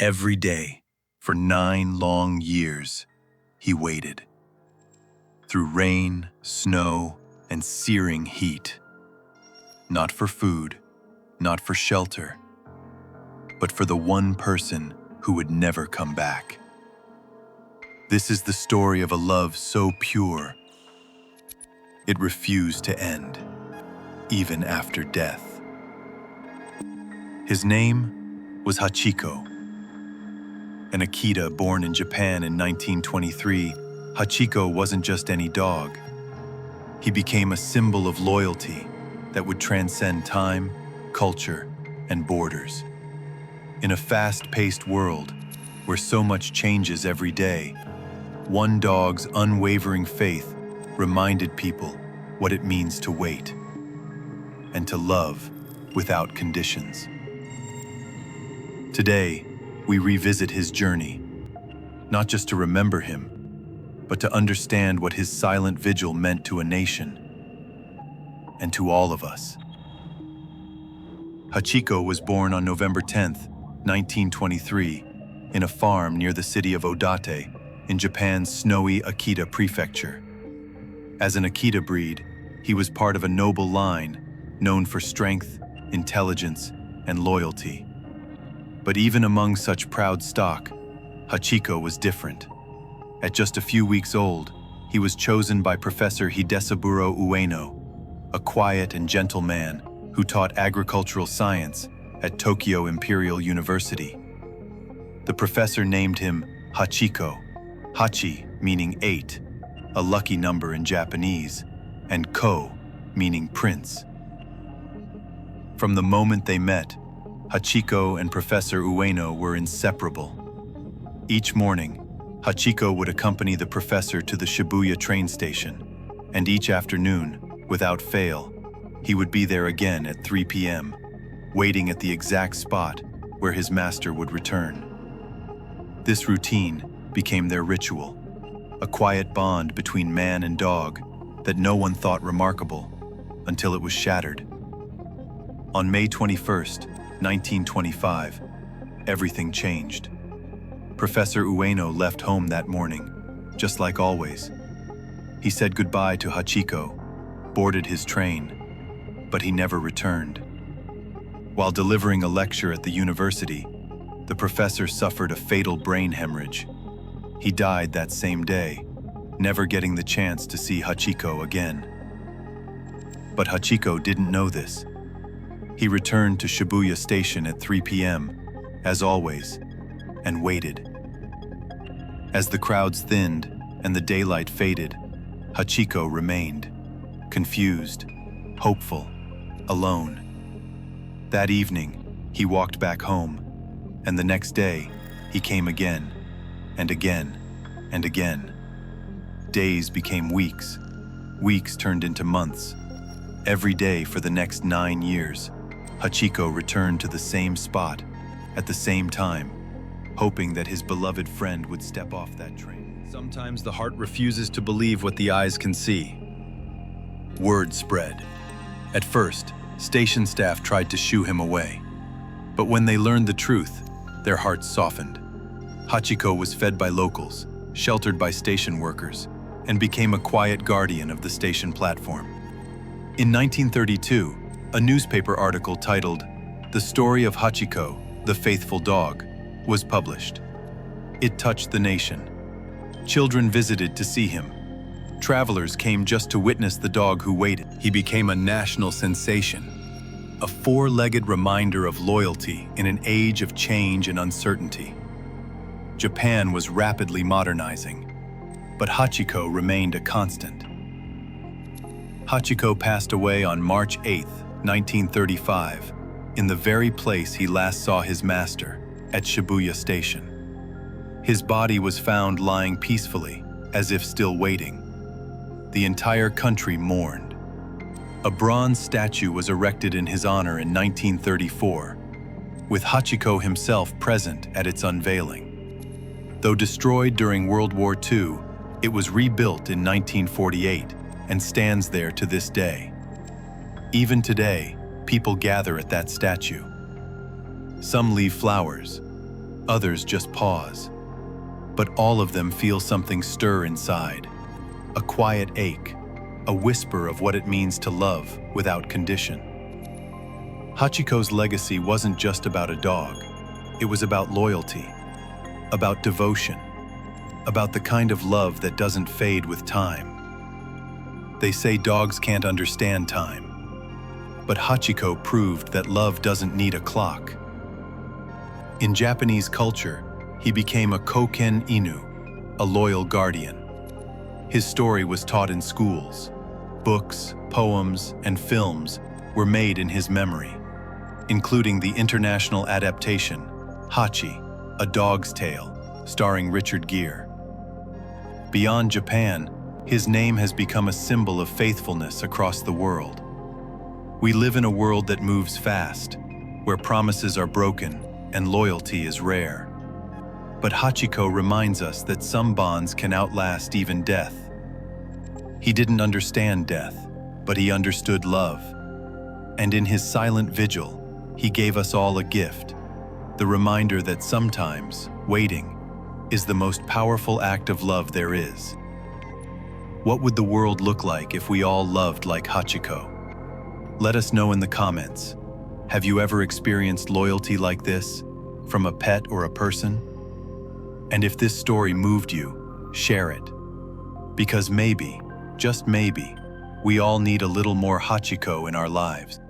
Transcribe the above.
Every day, for 9 long years, he waited. Through rain, snow, and searing heat. Not for food, not for shelter, but for the one person who would never come back. This is the story of a love so pure, it refused to end, even after death. His name was Hachiko. An Akita born in Japan in 1923, Hachiko wasn't just any dog. He became a symbol of loyalty that would transcend time, culture, and borders. In a fast-paced world where so much changes every day, one dog's unwavering faith reminded people what it means to wait and to love without conditions. Today, we revisit his journey, not just to remember him, but to understand what his silent vigil meant to a nation and to all of us. Hachiko was born on November 10, 1923, in a farm near the city of Odate in Japan's snowy Akita prefecture. As an Akita breed, he was part of a noble line known for strength, intelligence, and loyalty. But even among such proud stock, Hachiko was different. At just a few weeks old, he was chosen by Professor Hidesaburo Ueno, a quiet and gentle man who taught agricultural science at Tokyo Imperial University. The professor named him Hachiko, Hachi meaning 8, a lucky number in Japanese, and Ko meaning prince. From the moment they met, Hachiko and Professor Ueno were inseparable. Each morning, Hachiko would accompany the professor to the Shibuya train station, and each afternoon, without fail, he would be there again at 3 p.m., waiting at the exact spot where his master would return. This routine became their ritual, a quiet bond between man and dog that no one thought remarkable until it was shattered. On May 21st, 1925, everything changed. Professor Ueno left home that morning, just like always. He said goodbye to Hachiko, boarded his train, but he never returned. While delivering a lecture at the university, the professor suffered a fatal brain hemorrhage. He died that same day, never getting the chance to see Hachiko again. But Hachiko didn't know this. He returned to Shibuya Station at 3 p.m., as always, and waited. As the crowds thinned and the daylight faded, Hachiko remained, confused, hopeful, alone. That evening, he walked back home, and the next day, he came again, and again, and again. Days became weeks. Weeks turned into months. Every day for the next 9 years, Hachiko returned to the same spot, at the same time, hoping that his beloved friend would step off that train. Sometimes the heart refuses to believe what the eyes can see. Word spread. At first, station staff tried to shoo him away. But when they learned the truth, their hearts softened. Hachiko was fed by locals, sheltered by station workers, and became a quiet guardian of the station platform. In 1932, a newspaper article titled "The Story of Hachiko, the Faithful Dog" was published. It touched the nation. Children visited to see him. Travelers came just to witness the dog who waited. He became a national sensation, a four-legged reminder of loyalty in an age of change and uncertainty. Japan was rapidly modernizing, but Hachiko remained a constant. Hachiko passed away on March 8, 1935, in the very place he last saw his master, at Shibuya Station. His body was found lying peacefully, as if still waiting. The entire country mourned. A bronze statue was erected in his honor in 1934, with Hachiko himself present at its unveiling. Though destroyed during World War II, it was rebuilt in 1948 and stands there to this day. Even today, people gather at that statue. Some leave flowers, Others just pause. But all of them feel something stir inside. A quiet ache, a whisper of what it means to love without condition. Hachiko's legacy wasn't just about a dog. It was about loyalty, about devotion, about the kind of love that doesn't fade with time. They say dogs can't understand time, but Hachiko proved that love doesn't need a clock. In Japanese culture, he became a koken inu, a loyal guardian. His story was taught in schools. Books, poems, and films were made in his memory, including the international adaptation, Hachi, A Dog's Tale, starring Richard Gere. Beyond Japan, his name has become a symbol of faithfulness across the world. We live in a world that moves fast, where promises are broken and loyalty is rare. But Hachiko reminds us that some bonds can outlast even death. He didn't understand death, but he understood love. And in his silent vigil, he gave us all a gift, the reminder that sometimes waiting is the most powerful act of love there is. What would the world look like if we all loved like Hachiko? Let us know in the comments. Have you ever experienced loyalty like this, from a pet or a person? And if this story moved you, share it. Because maybe, just maybe, we all need a little more Hachiko in our lives.